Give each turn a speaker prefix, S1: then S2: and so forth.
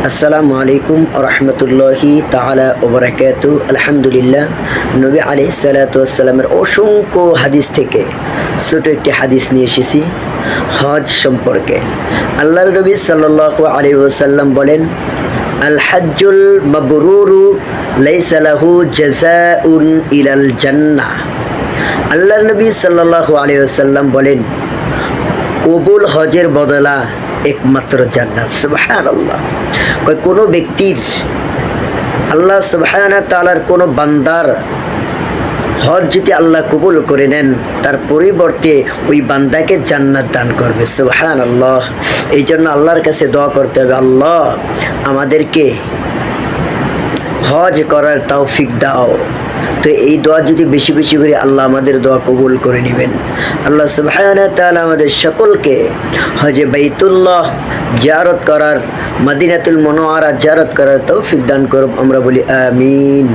S1: আসসালামু আলাইকুম রহমতুল্লাহি তাআলা ওয়া বারাকাতুহু। আলহামদুলিল্লাহ, নবী আলাইহিস সালাতু ওয়াস সালামের অসংখ্য হাদিস থেকে ছোট একটি হাদিস নিয়ে এসেছি হজ সম্পর্কে। আল্লাহর নবী সাল্লাল্লাহু আলাইহি ওয়াসাল্লাম বলেন, আল হাজ্জুল মাবরুরু লাইসা লাহু জাযাউন ইলাল জান্নাহ। আল্লাহর নবী সাল্লাল্লাহু আলাইহি ওয়াসাল্লাম বলেন, কবুল হজের বদলা একমাত্র জান্নাত। সুবহানাল্লাহ। কোনো ব্যক্তির আল্লাহ সুবহানাহু তাআলার কোনো বান্দার হজ যদি আল্লাহ কবুল করে নেন, তার পরিবর্তে ওই বান্দাকে জান্নাত দান করবে। সুবহানাল্লাহ। এই জন্য আল্লাহর কাছে দোয়া করতে হবে, আল্লাহ আমাদেরকে হজ করার তৌফিক দাও। তো এই দোয়া যদি বেশি বেশি করে আল্লাহ আমাদের দোয়া কবুল করে নেবেন। আল্লাহ সুবহানাহু ওয়া তাআলা আমাদের সকলকে হজে বাইতুল্লাহ জিয়ারত করার, মদিনাতুল মুনাওয়ারা জিয়ারত করার তৌফিক দান করুন। আমরা বলি আমিন।